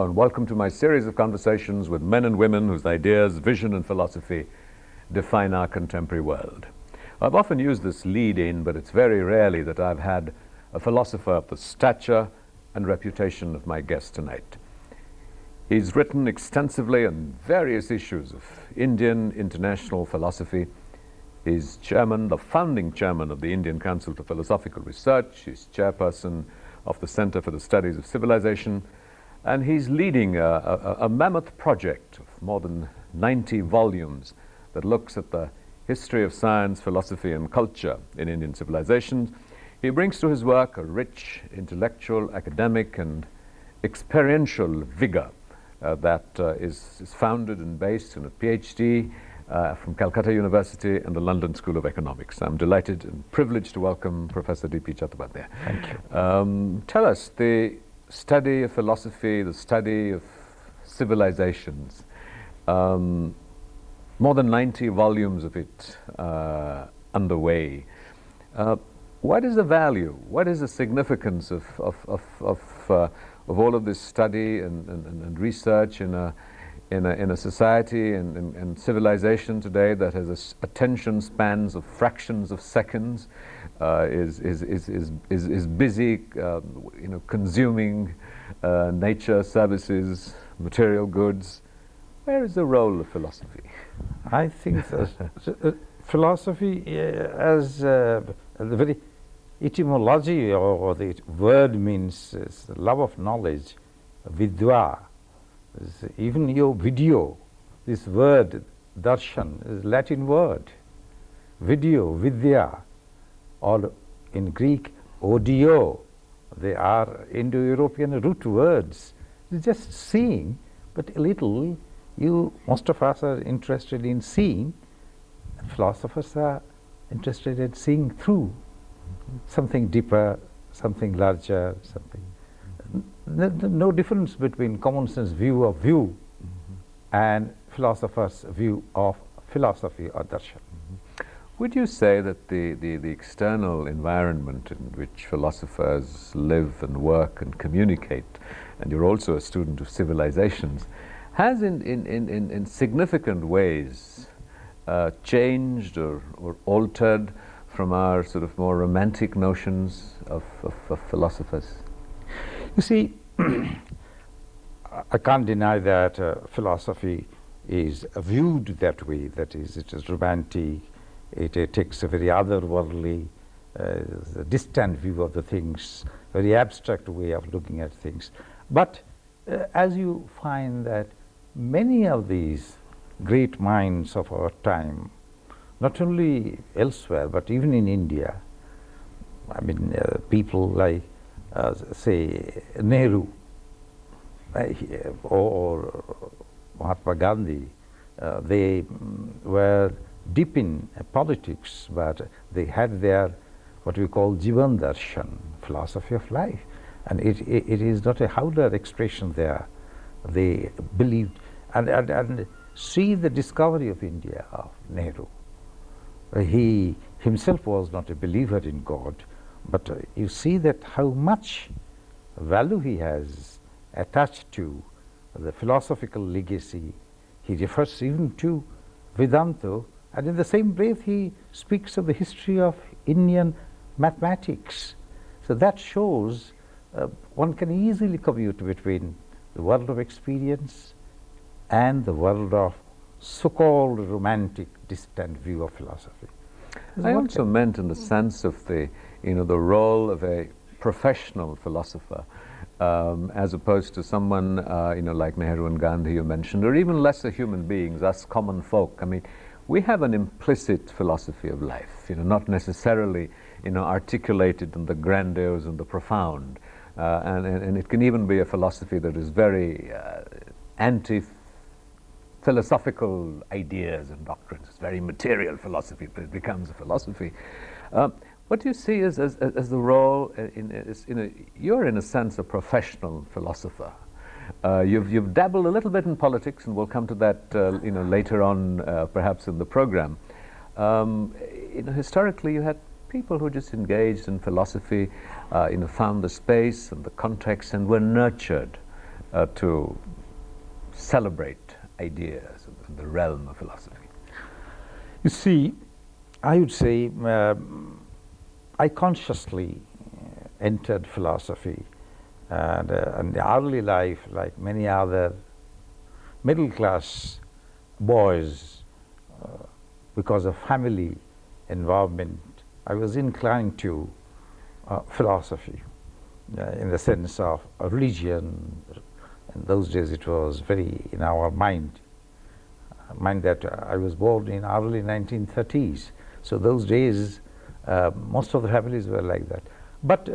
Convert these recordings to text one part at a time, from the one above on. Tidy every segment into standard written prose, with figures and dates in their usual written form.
Hello and welcome to my series of conversations with men and women whose ideas, vision and philosophy define our contemporary world. I've often used this lead-in, but it's very rarely that I've had a philosopher of the stature and reputation of my guest tonight. He's written extensively on various issues of Indian international philosophy. He's chairman, the founding chairman of the Indian Council for Philosophical Research. He's chairperson of the Center for the Studies of Civilization. And he's leading a mammoth project of more than 90 volumes that looks at the history of science, philosophy, and culture in Indian civilizations. He brings to his work a rich intellectual, academic, and experiential vigor that is founded and based on a PhD from Calcutta University and the London School of Economics. I'm delighted and privileged to welcome Professor D.P. Chattopadhyaya. Thank you. Tell us, the study of philosophy, the study of civilizations, more than 90 volumes of it underway. What is the value? What is the significance of all of this study and research in a society and civilization today that has attention spans of fractions of seconds, is busy, consuming nature, services, material goods? Where is the role of philosophy? I think philosophy, as the very etymology or the word means is love of knowledge, vidya. Even your video, this word darshan is Latin word. Video, vidya, or in Greek, audio. They are Indo-European root words. It's just seeing, but a little. Most of us are interested in seeing. Philosophers are interested in seeing through something deeper, something larger, something. No difference between common sense view of view and philosophers' view of philosophy or darshan. Would you say that the external environment in which philosophers live and work and communicate, and you're also a student of civilizations, has in significant ways changed or altered from our sort of more romantic notions of philosophers? You see, I can't deny that philosophy is viewed that way. That is, it is romantic. It takes a very otherworldly, distant view of the things, very abstract way of looking at things. But as you find that many of these great minds of our time, not only elsewhere but even in India, I mean, people like say Nehru or Mahatma Gandhi, they were deep in politics, but they had their what we call Jivan Darshan, philosophy of life, and it is not a howler expression there. They believed and see the discovery of India of Nehru. He himself was not a believer in God, but you see that how much value he has attached to the philosophical legacy. He refers even to Vedanta, and in the same breath he speaks of the history of Indian mathematics. So that shows one can easily commute between the world of experience and the world of so-called romantic, distant view of philosophy. I also meant in the sense of the role of a professional philosopher, as opposed to someone like Nehru and Gandhi you mentioned, or even lesser human beings, us common folk. I mean, we have an implicit philosophy of life, not necessarily articulated in the grandiose and the profound, and it can even be a philosophy that is very anti-philosophical ideas and doctrines. It's very material philosophy, but it becomes a philosophy. What do you see as the role you're in a sense a professional philosopher. You've dabbled a little bit in politics, and we'll come to that later on perhaps in the program. Historically you had people who just engaged in philosophy, found the space and the context and were nurtured to celebrate ideas in the realm of philosophy? You see, I would say I consciously entered philosophy, and in the early life, like many other middle-class boys, because of family involvement, I was inclined to philosophy in the sense of a religion. In those days, it was very in our mind. Mind that I was born in early 1930s, so those days most of the families were like that. But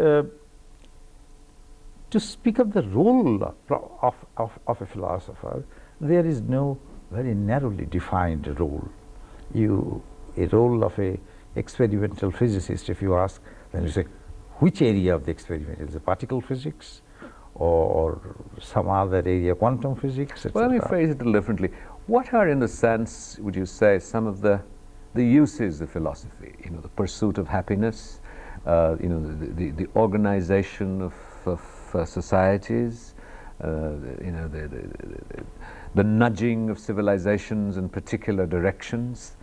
to speak of the role of a philosopher, there is no very narrowly defined role. A role of a experimental physicist, if you ask, then you say, which area of the experiment? Is it particle physics or some other area, quantum physics, etc.? Well, let me phrase it a little differently. What are, in a sense, would you say, some of the uses of philosophy? You know, the pursuit of happiness, you know, the organization of societies, you know, the nudging of civilizations in particular directions,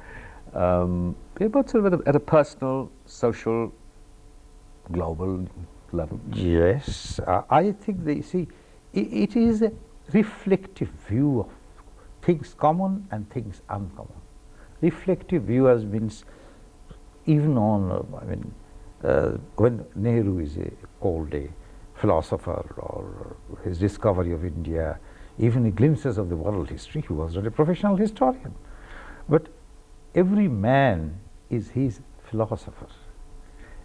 both sort of at a personal, social, global level. Yes, I think it is a reflective view of things common and things uncommon. Reflective view as means even on, when Nehru is called a philosopher, or his discovery of India, even glimpses of the world history, he was not a professional historian. But every man is his philosopher.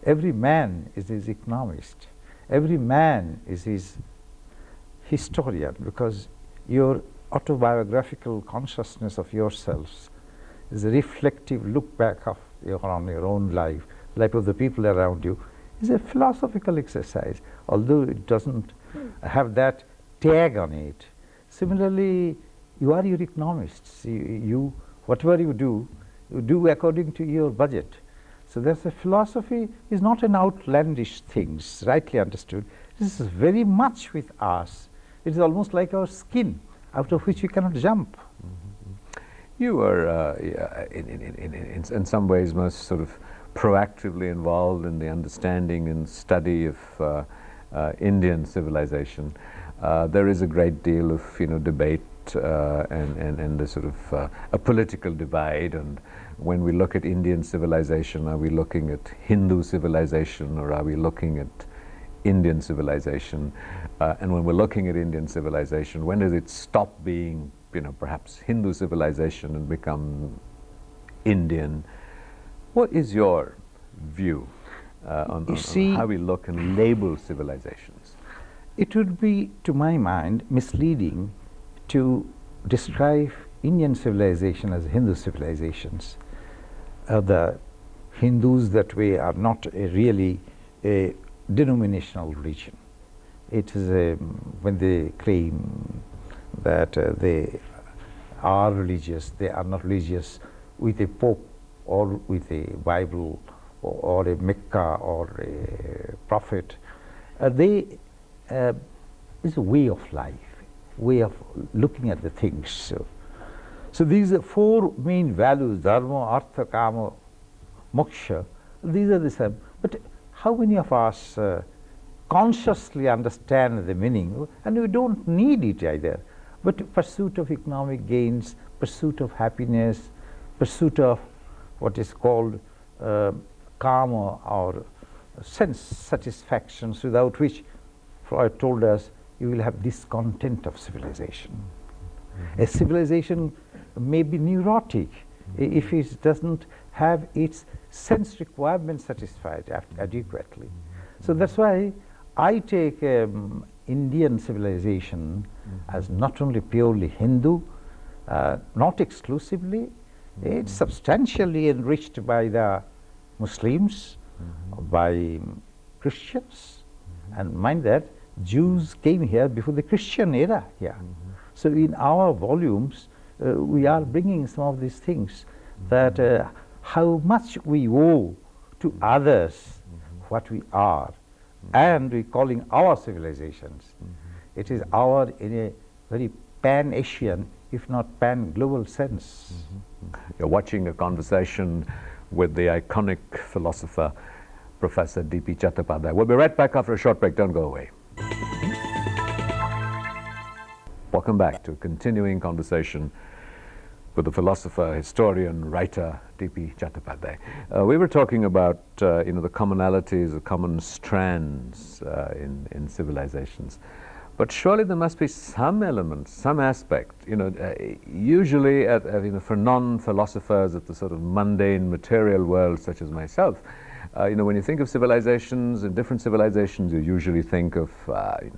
Every man is his economist. Every man is his historian, because your autobiographical consciousness of yourselves is a reflective look back of on your own life, life of the people around you, is a philosophical exercise, although it doesn't have that tag on it. Similarly, you are your economists. You whatever you do according to your budget. So there's a philosophy is not an outlandish thing, rightly understood. This is very much with us. It is almost like our skin, out of which we cannot jump. Mm-hmm. You were, in some ways, most sort of proactively involved in the understanding and study of Indian civilization. There is a great deal of, you know, debate and the sort of a political divide. And when we look at Indian civilization, are we looking at Hindu civilization, or are we looking at Indian civilization? And when we're looking at Indian civilization, when does it stop being, you know, perhaps Hindu civilization and become Indian? What is your view on how we look and label civilizations? It would be, to my mind, misleading to describe Indian civilization as Hindu civilizations. The Hindus that way are not really a denominational religion. It is when they claim that they are religious, they are not religious with a pope or with a Bible or a Mecca or a prophet. It's a way of life, way of looking at the things. So these are four main values: dharma, artha, kama, moksha. These are the same. But how many of us consciously understand the meaning? And we don't need it either. But pursuit of economic gains, pursuit of happiness, pursuit of what is called kama, or sense satisfactions, without which Freud told us you will have discontent of civilization. Mm-hmm. A civilization may be neurotic if it doesn't have its sense requirements satisfied adequately. So that's why I take Indian civilization as not only purely Hindu, not exclusively. It's substantially enriched by the Muslims, by Christians, and mind that Jews came here before the Christian era here. So in our volumes, we are bringing some of these things, that how much we owe to others what we are, and we're calling our civilizations It is our in a very pan-Asian, if not pan-global sense. You're watching a conversation with the iconic philosopher, Professor D.P. Chattopadhyaya. We'll be right back after a short break. Don't go away. Welcome back to a continuing conversation with the philosopher, historian, writer, D.P. Chattopadhyaya. We were talking about the commonalities, the common strands in civilizations. But surely there must be some element, some aspect, usually for non-philosophers of the sort of mundane material world such as myself, when you think of civilizations, in different civilizations, you usually think of,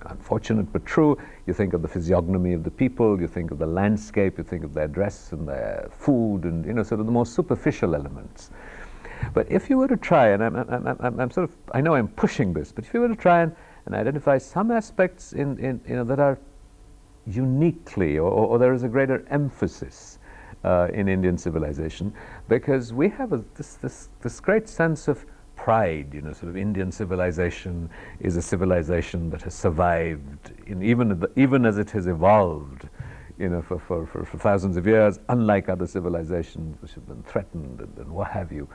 unfortunate but true, you think of the physiognomy of the people, you think of the landscape, you think of their dress and their food and, sort of the more superficial elements. But if you were to try, and I know I'm pushing this, but if you were to try and identify some aspects that are uniquely, or there is a greater emphasis in Indian civilization, because we have this great sense of pride, sort of Indian civilization is a civilization that has survived, even as it has evolved, for thousands of years, unlike other civilizations which have been threatened and what have you.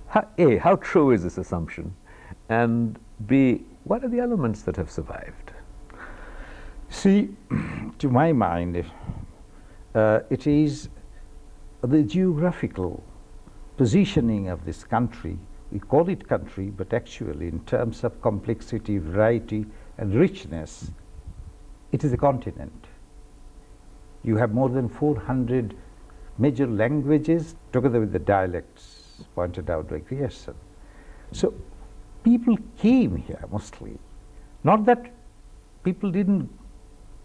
How true is this assumption? And B, what are the elements that have survived? See, to my mind, it is the geographical positioning of this country. We call it country, but actually in terms of complexity, variety and richness, it is a continent. You have more than 400 major languages together with the dialects pointed out by Grierson. So people came here mostly. Not that people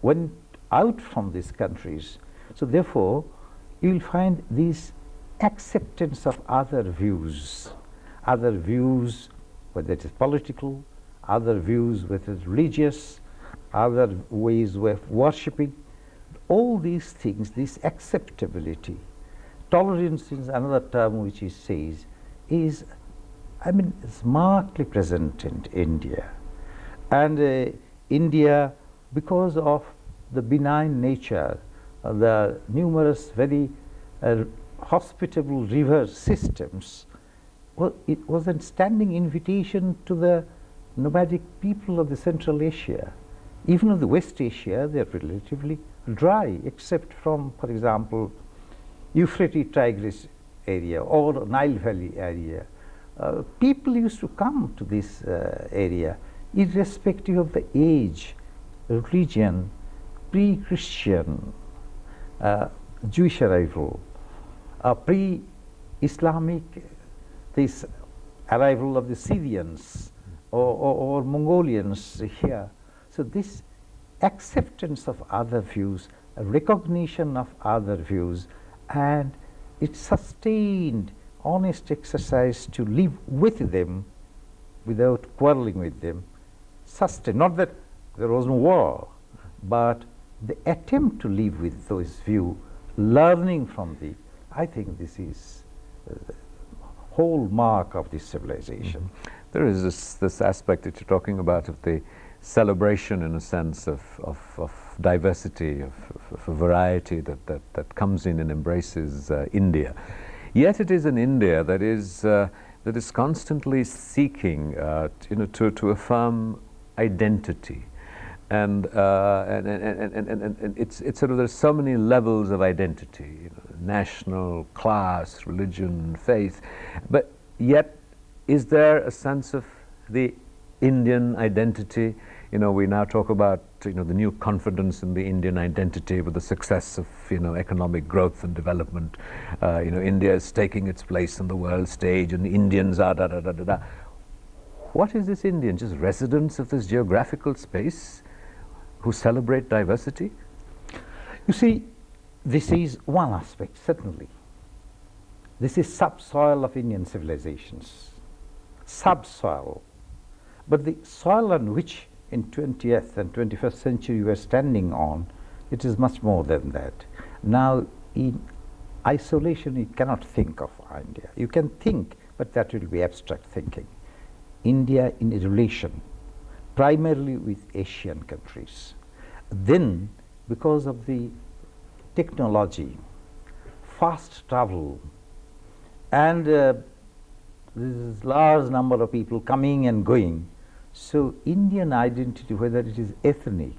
went out from these countries. So therefore, you will find this acceptance of other views, whether it is political, other views, whether it is religious, other ways of worshipping. All these things, this acceptability, tolerance is another term which he says, is markedly present in India. And India, because of the benign nature, the numerous very hospitable river systems, well, it was a standing invitation to the nomadic people of the Central Asia. Even of the West Asia, they are relatively dry, except from, for example, Euphrates-Tigris area or Nile Valley area. People used to come to this area, irrespective of the age, religion, pre-Christian, Jewish arrival, pre-Islamic, this arrival of the Syrians or Mongolians here. So this acceptance of other views, a recognition of other views, and it sustained honest exercise to live with them without quarreling with them. Sustain, not that there was no war, but the attempt to live with those views, learning from I think this is the whole mark of this civilization. There is this aspect that you're talking about of the celebration, in a sense, of diversity, of variety that comes in and embraces India. Yet it is an India that is constantly seeking, to affirm identity, and it's sort of, there's so many levels of identity, national, class, religion, faith, but yet is there a sense of the Indian identity? We now talk about the new confidence in the Indian identity with the success of economic growth and development. India is taking its place on the world stage, and the Indians are da. What is this Indian? Just residents of this geographical space who celebrate diversity? You see, this is one aspect, certainly. This is subsoil of Indian civilizations. Subsoil. But the soil on which in 20th and 21st century we are standing on, it is much more than that. Now, in isolation, you cannot think of India. You can think, but that will be abstract thinking. India in a relation, primarily with Asian countries. then because of the technology, fast travel, and this large number of people coming and going, so Indian identity, whether it is ethnic,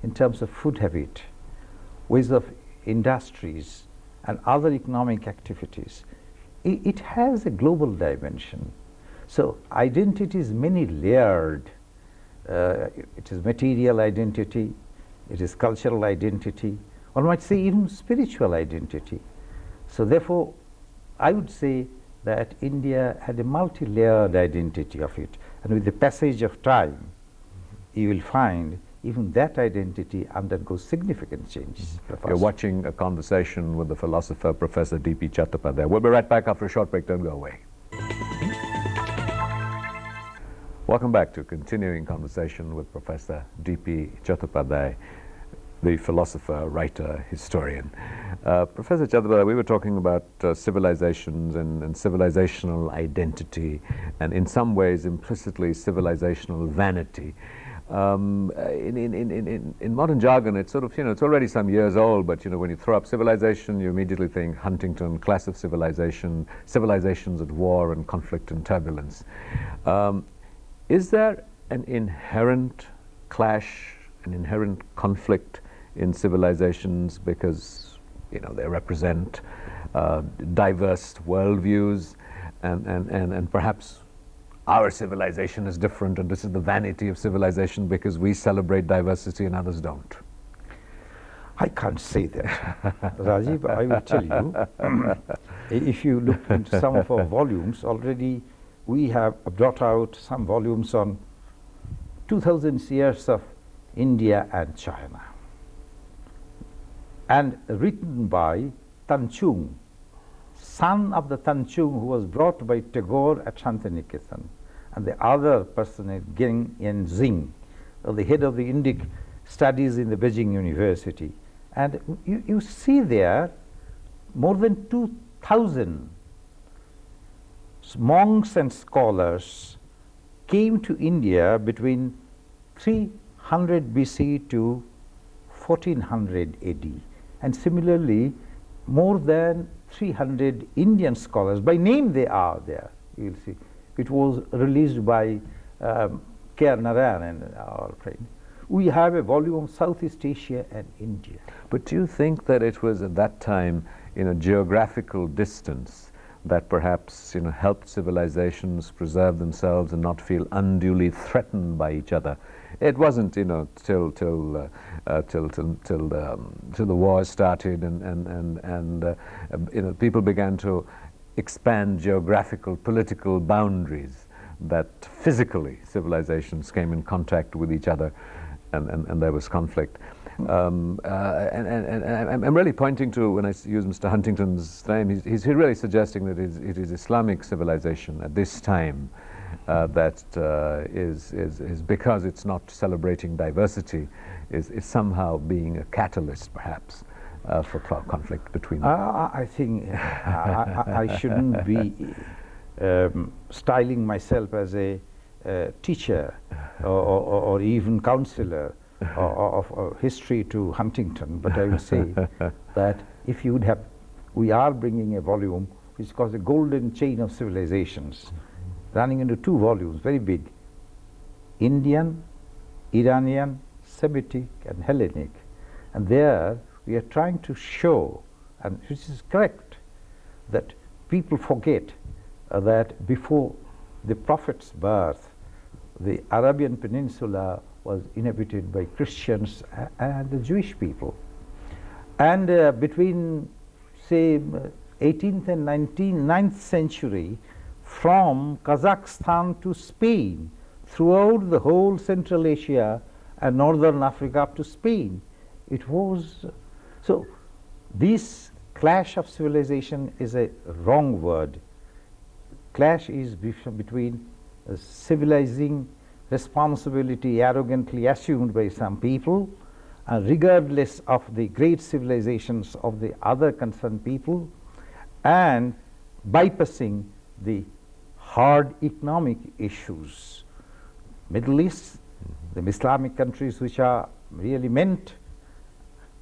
in terms of food habit, ways of industries, and other economic activities, it has a global dimension. So identity is many layered. It is material identity, it is cultural identity, one might say even spiritual identity. So therefore, I would say that India had a multi-layered identity of it, and with the passage of time, you will find even that identity undergoes significant changes. You're watching a conversation with the philosopher, Professor D.P. Chattopadhyaya. We'll be right back after a short break. Don't go away. Welcome back to continuing conversation with Professor D.P. Chattopadhyaya, the philosopher, writer, historian. Professor Chattopadhyaya, we were talking about civilizations and civilizational identity, and in some ways implicitly civilizational vanity. In modern jargon, it's sort of, it's already some years old, but when you throw up civilization, you immediately think Huntington, class of civilization, civilizations at war and conflict and turbulence. Is there an inherent clash, an inherent conflict in civilizations because they represent diverse worldviews, and perhaps our civilization is different, and this is the vanity of civilization because we celebrate diversity and others don't? I can't say that. Rajiv, I will tell you, if you look into some of our volumes, already we have brought out some volumes on 2000 years of India and China, and written by Tanchung, son of the Tanchung who was brought by Tagore at Shantiniketan, and the other person is Geng Yanxing, the head of the Indic studies in the Beijing University. And you see there more than 2,000 monks and scholars came to India between 300 BC to 1400 AD. And similarly, more than 300 Indian scholars, by name they are there, you will see. It was released by K.R. Narayan, our friend. We have a volume of Southeast Asia and India. But do you think that it was at that time, geographical distance that perhaps helped civilizations preserve themselves and not feel unduly threatened by each other? It wasn't till the war started and people began to expand geographical, political boundaries, that physically civilizations came in contact with each other, and there was conflict. And I'm really pointing to, when I use Mr. Huntington's name, he's really suggesting that it is Islamic civilization at this time that is because it's not celebrating diversity, is somehow being a catalyst, perhaps, for conflict between them. I think I shouldn't be styling myself as a teacher or even counselor of history to Huntington, but I will say that if you would have, we are bringing a volume which is called the Golden Chain of Civilizations, running into 2 volumes, very big, Indian, Iranian, Semitic and Hellenic. And there we are trying to show, and which is correct, that people forget that before the Prophet's birth, the Arabian Peninsula was inhabited by Christians and the Jewish people. And between, say, 18th and 9th century, from Kazakhstan to Spain, throughout the whole Central Asia and Northern Africa up to Spain, it was, so this clash of civilization is a wrong word. Clash is between civilizing responsibility arrogantly assumed by some people, regardless of the great civilizations of the other concerned people, and bypassing the hard economic issues. Middle East, the Islamic countries which are really meant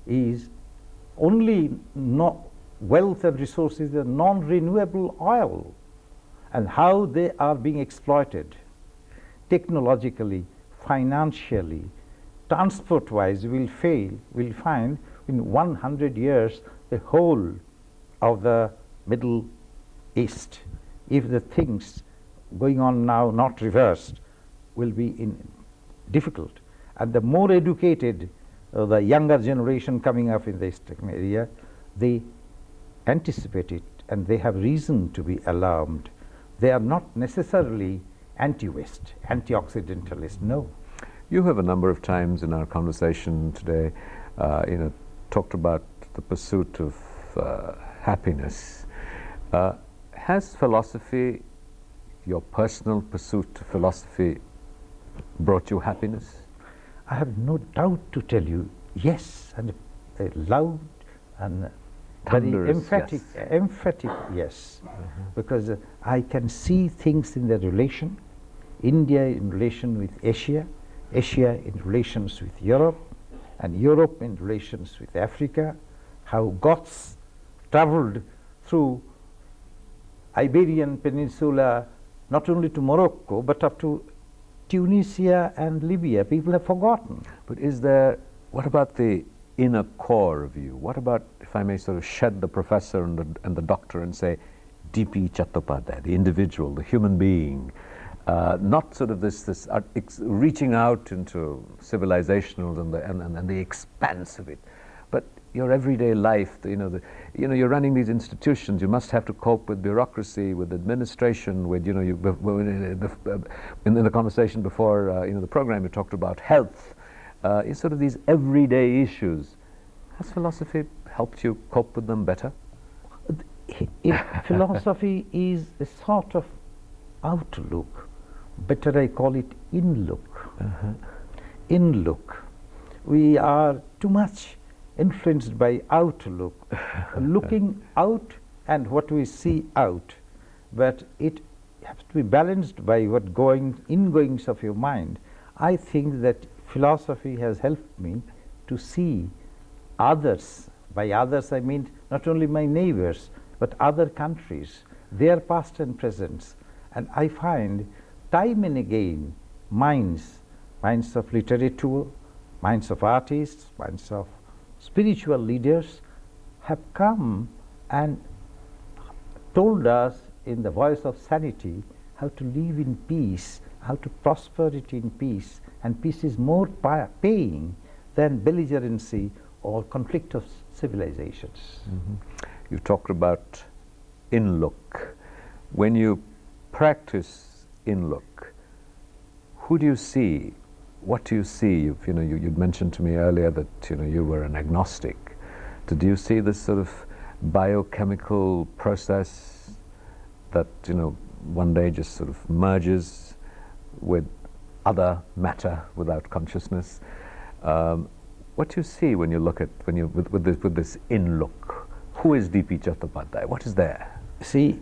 is only wealth and resources, the non-renewable oil, and how they are being exploited technologically, financially, transport-wise. Will find in 100 years the whole of the Middle East, if the things going on now not reversed, will be difficult. And the more educated the younger generation coming up in this area, they anticipate it and they have reason to be alarmed. They are not necessarily anti-West, anti-Occidentalist, no. You have a number of times in our conversation today, talked about the pursuit of happiness. Has philosophy, your personal pursuit of philosophy, brought you happiness? I have no doubt to tell you, yes, and a loud and very emphatic yes, because I can see things in their relation, India in relation with Asia, Asia in relations with Europe, and Europe in relations with Africa, how Goths traveled through Iberian Peninsula, not only to Morocco, but up to Tunisia and Libya. People have forgotten. But what about the inner core of you? What about, if I may sort of shed the professor and the doctor and say, D.P. Chattopadhyaya, the individual, the human being, not sort of this reaching out into civilizational and the expanse of it, but your everyday life. You're running these institutions. You must have to cope with bureaucracy, with administration, with in the conversation before the program you talked about health. It's sort of these everyday issues. Has philosophy helped you cope with them better? Philosophy is a sort of outlook. Better I call it in-look. In-look. We are too much influenced by outlook, looking out and what we see out. But it has to be balanced by what ingoings of your mind. I think that philosophy has helped me to see others. By others I mean not only my neighbors, but other countries, their past and presents. And I find time and again minds of literature, minds of artists, minds of spiritual leaders have come and told us in the voice of sanity how to live in peace, how to prosperity in peace, and peace is more paying than belligerency or conflict of civilizations. You talked about in-look. When you practice in-look, who do you see? What do you see? You'd mentioned to me earlier that you were an agnostic. Did you see this sort of biochemical process that one day just sort of merges with other matter without consciousness? What do you see when you look at with this in-look? Who is D.P. Chattopadhyaya? What is there? See,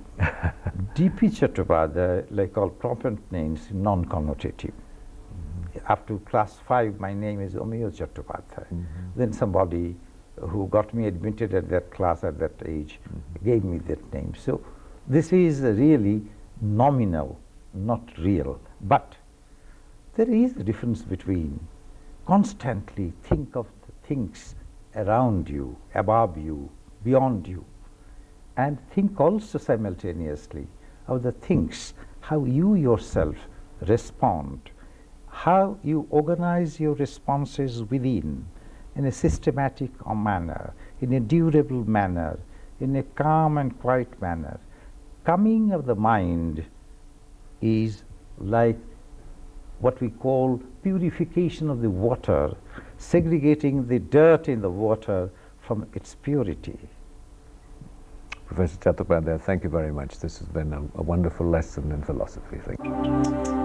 D.P. Chattopadhyaya, like all proper names, non-connotative. Up to class 5, my name is Omeyo Chattopadhyaya. Then somebody who got me admitted at that class at that age gave me that name. So this is really nominal, not real. But there is a difference between constantly think of the things around you, above you, beyond you, and think also simultaneously of the things, how you yourself respond, how you organize your responses within in a systematic manner, in a durable manner, in a calm and quiet manner. Coming of the mind is like what we call purification of the water, segregating the dirt in the water from its purity. Professor Chattopadhyaya, thank you very much. This has been a wonderful lesson in philosophy. Thank you.